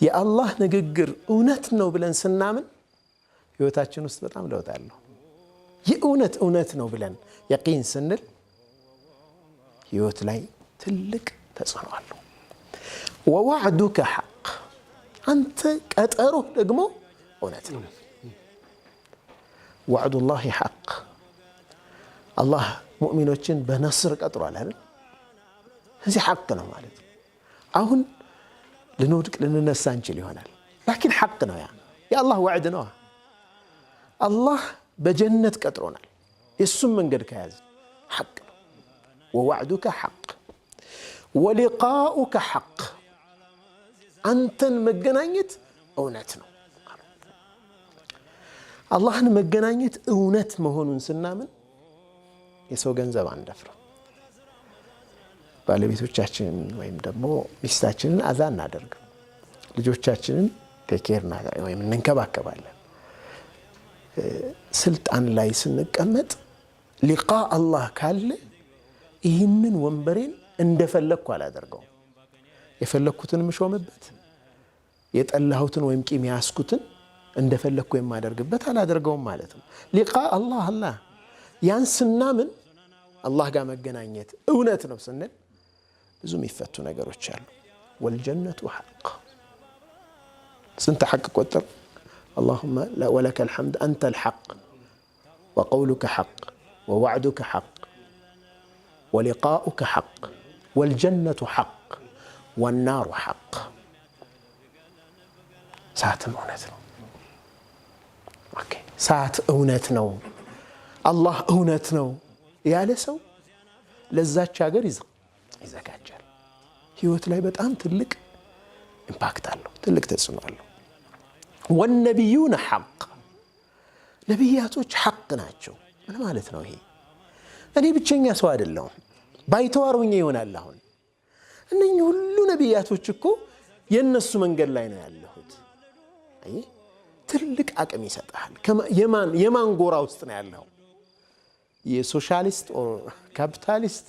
የአላህ ንግግር እውነት ነው ብለን ስናምን ህይወታችን ውስጥ በጣም ለውጥ አለው። የእውነት ነው ብለን የቂን ስንል ህይወት ላይ ትልቅ ተጽዕኖ አለው። ወወዕዱከ ሐቅ አንተ ቀጠሮ ደግሞ እውነት ነው። ወዕዱላሂ ሐቅ አላህ ሙእሚኖችን በነስር ቀጥሯል አይደል? እዚህ ሐቅ ነው ማለት ነው። አሁን ልንወድቅ ልንነሳ እንችል ይሆናል ላኪን ሐቅ ነው። ያ የአላህ ወዕድ ነው። አላህ በጀነት ቀጥሮናል የሱም መንገድ ከያዘ ሐቅ ነው። ወወዕዱከ ሐቅ ወሊቃኡከ ሐቅ አንተን መገናኘት እውነት ነው። አላህን መገናኘት እውነት መሆኑን ስናምን የሰው ገንዘብ አንደፍረው። ባለቤቶቻችንን ወይም ደግሞ ሚስታችንን አዛ እናደርግም። ልጆቻችንን ቴኬርና ወይም እንንከባከባለን። ስልጣን ላይ ስንቀመጥ ሊቃ አላህ ካለ ይህንን ወንበሬን እንደፈለግኩ አላደርገውም። የፈለግኩትን ምሾምበት፣ የጠላሁትን ወይም ቂም ያስኩትን እንደፈለግኩ የማደርግበት አላደርገውም ማለት ነው። ሊቃ አላህ ያን ስናምን አላህ ጋር መገናኘት እውነት ነው ስንል ብዙ የሚፈቱ ነገሮች አሉ። ወልጀነቱ ሐቅ ስንት ሐቅ ቆጠር اللهم ولك الحمد أنت الحق وقولك حق ووعدك حق ولقاؤك حق والجنة حق والنار حق ساعة أونتنا ساعة أونتنا الله أونتنا يا لسو لزات شاقر إذا كاجر هيوت لا يبتقام تلك إمباكت الله تلك تسمع الله والنبيون حق ነቢያቶች ሐቅ ናቸው። ምን ማለት ነው ይሄ? እኔ ብቸኛ ሰው አይደለሁም ባይተዋሩኝ ይሆናል። አሁን እነኚህ ሁሉ ነቢያቶች እኮ የነሱ መንገድ ላይ ነው ያለሁት። አይ ትልቅ አቅም ይሰጣል። የማን ጎራ ውስጥ ነው ያለው? የሶሻሊስት ኦር ካፒታሊስት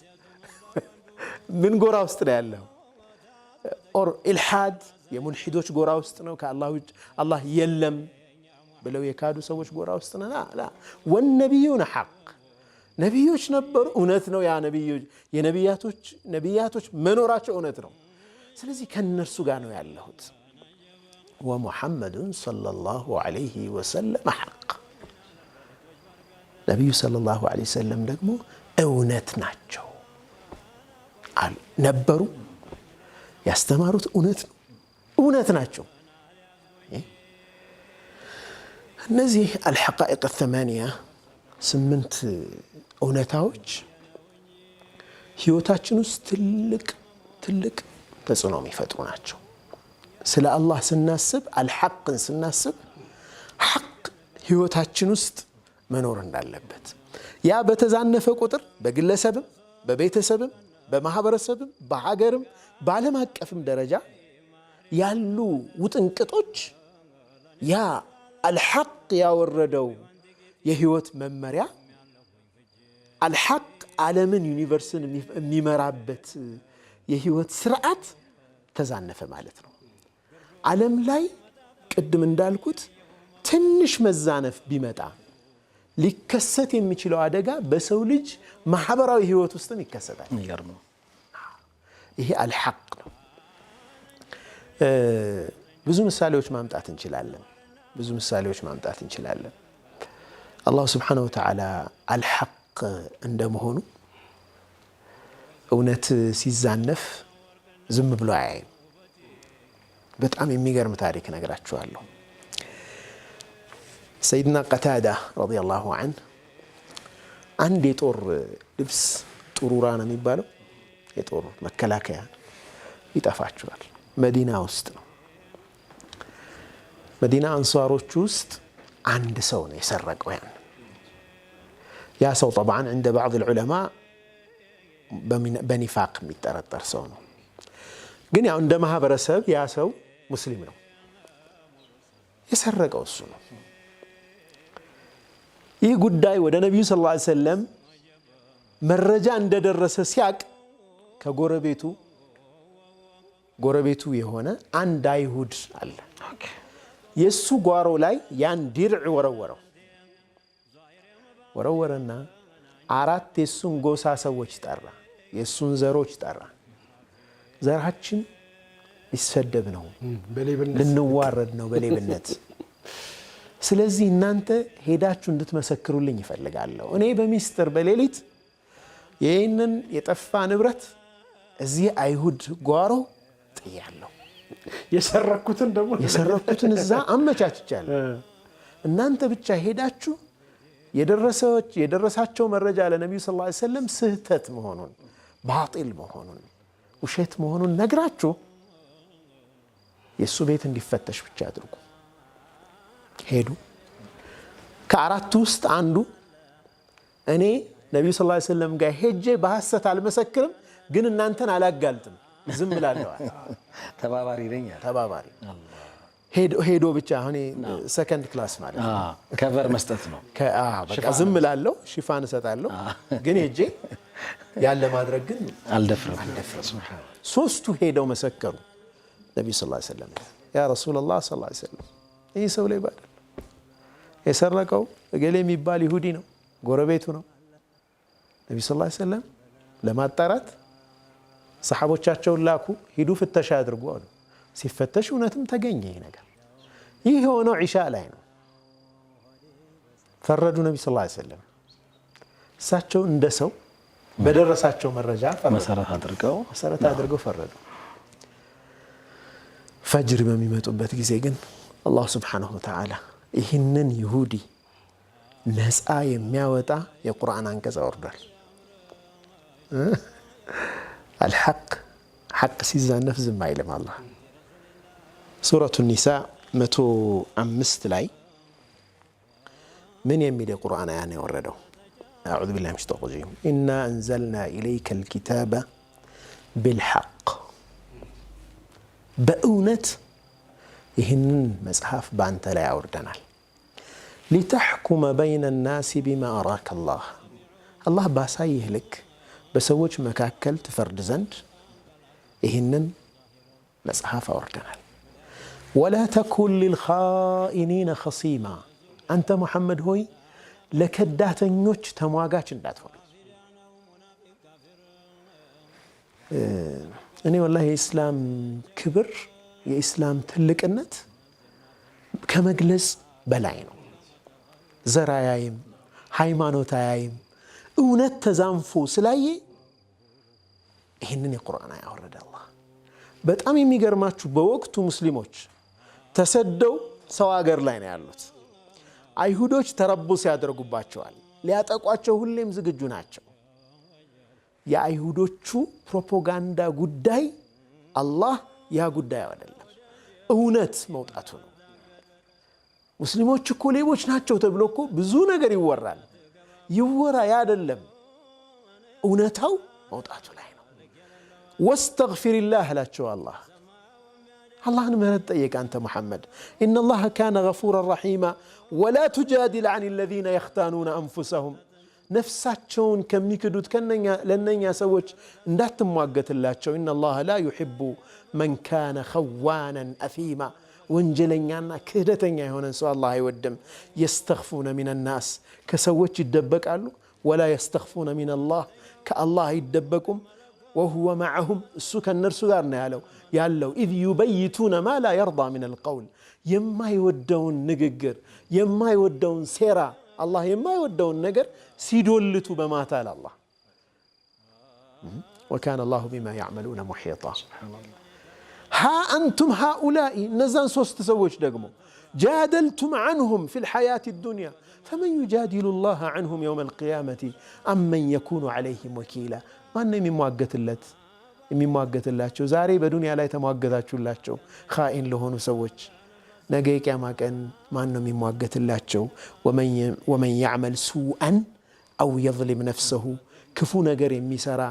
ምን ጎራ ውስጥ ነው ያለው? ኦር ኢልሃድ የሙልሂዶች ጎራ ውስጥ ነው? ከአላህ ውጭ አላህ የለም ብለው የካዱ ሰዎች ጎራ ውስጥ ነው? ላ ወነቢዩን ሐቅ ነቢዮች ነበሩ፣ እውነት ነው። ያ ነቢያቶች መኖራቸው እውነት ነው። ስለዚህ ከነርሱ ጋር ነው ያለሁት። ወሙሐመዱን ሰለላሁ ዐለይሂ ወሰለም ሐቅ ነቢዩ ሰለላሁ ዐለይሂ ወሰለም ደግሞ እውነት ናቸው ነበሩ። ያስተማሩት እውነት ናቸው። እነዚህ አልሐቃኢቅ الثمانية 8 እውነታዎች ህይወታችን ውስጥ ትልቅ ተጽዕኖ የሚፈጥሩ ናቸው። ስለ አላህ ስናስብ አልሐቅን ስናስብ ሐቅ ህይወታችን ውስጥ መኖር እንዳለበት ያ በተዛነፈ ቁጥር በግለሰብም በቤተሰብም በማህበረሰብም በሀገርም በዓለም አቀፍም ደረጃ ያሉ ውጥንቅጦች ያ አልሐቅ ያወረደው የህይወት መመሪያ አልሐቅ ዓለምን ዩኒቨርስን የሚመራበት የህይወት ስርዓት ተዛነፈ ማለት ነው። ዓለም ላይ ቅድም እንዳልኩት ትንሽ መዛነፍ ቢመጣ ሊከሰት የሚችለው አደጋ በሰው ልጅ ማህበራዊ ህይወት ውስጥም ይከሰታል። ይገርማል። ይሄ አልሐቅ ነው። ብዙ ምሳሌዎች ማምጣት እንችላለን። አላህ ስብሓነሁ ወተዓላ አልሐቅ እንደመሆኑ እውነት ሲዛነፍ ዝም ብሎ አያይም። በጣም የሚገርም ታሪክ ነግራችኋለሁ። ሰይድና ቀታዳ ረዲየላሁ ዐንሁ አንድ የጦር ልብስ ጥሩራ ነው የሚባለው የጦር መከላከያ ይጠፋቸዋል። መዲና ውስጥ ነው። መዲና አንሷሮች ውስጥ አንድ ሰው ነው የሰረቀው። ያ ሰው طبعا عند بعض العلماء በኒፋቅ የሚጠረጠር ሰው ነው። ግን ያው እንደ ማህበረሰብ ያ ሰው ሙስሊም ነው። የሰረቀው እሱ ነው። ይህ ጉዳይ ወደ ነብዩ ሰለላሁ ዐለይሂ ወሰለም መረጃ እንደደረሰ ሲያቅ ከጎረቤቱ ጎረቤቱ የሆነ አንድ አይሁድ አለ። የሱ ጓሮ ላይ ያን ዲርዕ ወረወረና 4 የሱን ጎሳ ሰዎች ጠራ፣ የሱን ዘሮች ጠራ። ዘራችን ሊሰደብ ነው፣ ልንዋረድ ነው በሌብነት። ስለዚህ እናንተ ሄዳችሁ እንድትመሰክሩልኝ ይፈልጋለሁ። እኔ በሚስጥር በሌሊት ይህንን የጠፋ ንብረት እዚህ አይሁድ ጓሮ ጥያለሁ፣ የሰረኩትን እዛ አመቻችቻለሁ። እናንተ ብቻ ሄዳችሁ የደረሳቸው መረጃ ለነቢዩ ሰለላሁ ዐለይሂ ወሰለም ስህተት መሆኑን፣ ባጢል መሆኑን፣ ውሸት መሆኑን ነግራችሁ የሱ ቤት እንዲፈተሽ ብቻ አድርጉ። ሄዱ። ከ4 ውስጥ አንዱ እኔ ነቢዩ ሰለላሁ ዐለይሂ ወሰለም ጋር ሄጄ በሐሰት አልመሰክርም፣ ግን እናንተን አላጋልጥም፣ ዝም ብላለሁ። ተባባሪ ነኝ። ተባባሪ ሄዶ ብቻ አሁን ሰከንድ ክላስ ማለት ነው፣ ከቨር መስጠት ነው። በቃ ዝም ብላለሁ፣ ሽፋን እሰጣለሁ፣ ግን ሄጄ ያለ ማድረግ ግን አልደፍርም። 3ቱ ሄደው መሰከሩ። ነቢዩ ሰለላሁ ዐለይሂ ወሰለም ያ ረሱላላህ ሰለላሁ ዐለይሂ ወሰለም ይህ ሰው ላይ ባል የሰረቀው እገሌ የሚባል ይሁዲ ነው፣ ጎረቤቱ ነው። ነቢዩ ሰለላሁ ዐለይሂ ወሰለም ለማጣራት ሰሓቦቻቸውን ላኩ። ሂዱ ፍተሻ አድርጉ አሉ። ሲፈተሽ እውነትም ተገኘ ይህ ነገር። ይህ የሆነው ዒሻ ላይ ነው። ፈረዱ ነቢዩ ሰለላሁ ዐለይሂ ወሰለም። እሳቸው እንደ ሰው በደረሳቸው መረጃ መሰረት አድርገው ፈረዱ። ፈጅር በሚመጡበት ጊዜ ግን አላህ ስብሓነሁ ወተዓላ ይህንን ይሁዲ ነፃ የሚያወጣ የቁርአን አንቀጽ አወርዷል። አልሐቅ ሐቅ ሲዛነፍ ዝም አይልም አላህ። ሱረቱ ኒሳ 105 ላይ ምን የሚል የቁርአን አያ ነው የወረደው? አዑዙ ቢላሂ ሚነ ሸይጧኒ ረጂም ኢና አንዘልና ኢለይከ አልኪታበ ቢልሐቅ፣ በእውነት ይህንን መጽሐፍ በአንተ ላይ አውርደናል። ሊተሕኩመ በይነ ናሲ ቢማ አራከ አላህ፣ አላህ ባሳየህ ልክ በሰዎች መካከል ትፈርድ ዘንድ ይህንን መጽሐፍ አውርደናል። ወላ ተኩን ሊልኻኢኒነ ኸሲማ፣ አንተ ሙሐመድ ሆይ ለከዳተኞች ተሟጋች እንዳትሆን። እኔ ወላሂ የኢስላም ክብር የኢስላም ትልቅነት ከመግለጽ በላይ ነው። ዘር አያይም፣ ሃይማኖት አያይም። እውነት ተዛንፎ ስላየ ይህንን የቁርአን አያ አወረደ አላህ። በጣም የሚገርማችሁ በወቅቱ ሙስሊሞች ተሰደው ሰው አገር ላይ ነው ያሉት። አይሁዶች ተረቡስ ያደርጉባቸዋል፣ ሊያጠቋቸው ሁሌም ዝግጁ ናቸው። የአይሁዶቹ ፕሮፓጋንዳ ጉዳይ አላህ ያ ጉዳይ አይደለም፣ እውነት መውጣቱ ነው። ሙስሊሞች እኮ ሌቦች ናቸው ተብሎ እኮ ብዙ ነገር ይወራል። ይወራ ያ አይደለም፣ እውነታው መውጣቱ ላይ ነው። ወስተግፊሪላህ አላቸው አላህ። አላህን ምህረት ጠየቅ አንተ ሙሐመድ። ኢነላህ ካነ ገፉረን ረሒማ ወላ ቱጃዲል ዐን አለዚነ የኽታኑነ አንፉሰሁም፣ ነፍሳቸውን ከሚክዱት ለነኛ ሰዎች እንዳትሟገትላቸው። ኢነላህ ላ ዩሒቡ መን ካነ ኸዋናን አሲማ፣ ወንጀለኛና ክህደተኛ የሆነን ሰው አላህ አይወድም። የስተኽፉነ ሚነናስ፣ ከሰዎች ይደበቃሉ። ወላ የስተኽፉነ ሚነላህ፣ ከአላህ አይደበቁም። ወሁወ መዐሁም፣ እሱ ከእነርሱ ጋር ነው ያለው። ኢዝ ዩበይቱነ ማ ላ የርዳ ሚነል ቀውል፣ የማይወደውን ንግግር የማይወደውን ሴራ አላህ የማይወደውን ነገር ሲዶልቱ በማታል አላህ። ወካነ አላሁ ቢማ ያዕመሉነ ሙሒጣ። ሃ አንቱም ሃኡላኢ፣ እነዛን 3 ሰዎች ደግሞ ጃደልቱም ዐንሁም ፊል ሐያቲ ዱንያ ፈመን ዩጃዲሉ ላህ ዐንሁም የውመል ቂያመቲ አመን የኩኑ ዐለይሂም ወኪላ። ማነው የሚሟገትላቸው? ዛሬ በዱንያ ላይ ተሟገታችሁላቸው ኻኢን ለሆኑ ሰዎች፣ ነገ የቂያማ ቀን ማን ነው የሚሟገትላቸው? ወመን ያዕመል ሱአን አው የዝሊም ነፍሰሁ፣ ክፉ ነገር የሚሰራ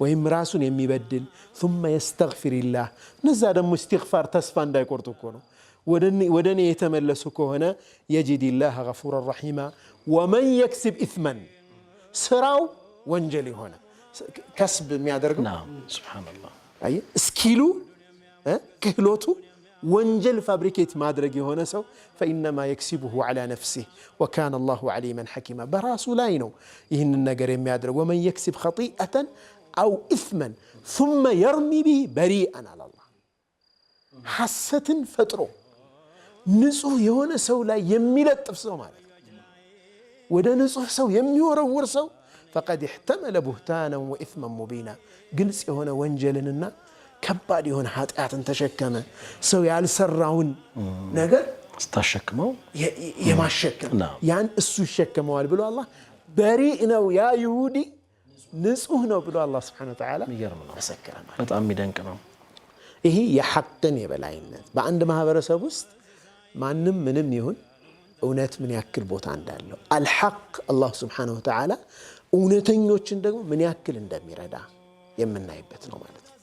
ወይም ራሱን የሚበድል ثم يستغفرላህ፣ እነዛ ደግሞ እስትግፋር ተስፋ እንዳይቆርጡ እኮ ነው። ወደ እኔ የተመለሱ ከሆነ የጅድላህ ገፉረን ረሒማ። ወመን የክስብ ኢስመን፣ ስራው ወንጀል የሆነ ከስብ የሚያደርገው ሱብሓነላህ፣ ስኪሉ ክህሎቱ ወንጀል ፋብሪኬት ማድረግ የሆነ ሰው فإنما يكسبه على نفسه وكان الله عليما حكيما በራሱ ላይ ነው ይህንን ነገር የሚያደርግ ومن يكسب خطيئة أو إثما ثم يرمي به بريئا على الله ሐሰትን ፈጥሮ ንጹህ የሆነ ሰው ላይ የሚለጥፍ ሰው ማለት ወደ ንጹህ ሰው የሚወረውር ሰው فقد احتمل بهتانا وإثما مبينا ግልጽ የሆነ ወንጀልንና ከባድ የሆነ ኃጢአትን ተሸከመ ሰው ያልሰራውን ነገር አስተሸክመው የማሸከም ያን እሱ ይሸከመዋል ብሎ አላህ በሪእ ነው ያ ይሁዲ ንጹህ ነው ብሎ አላህ Subhanahu Wa Ta'ala መሰከረ ማለት በጣም የሚደንቅ ነው ይሄ የሐቅን የበላይነት በአንድ ማህበረሰብ ውስጥ ማንም ምንም ይሁን እውነት ምን ያክል ቦታ እንዳለው አልሐቅ አላህ Subhanahu Wa Ta'ala እውነተኞችን ደግሞ ምን ያክል እንደሚረዳ የምናይበት ነው ማለት ነው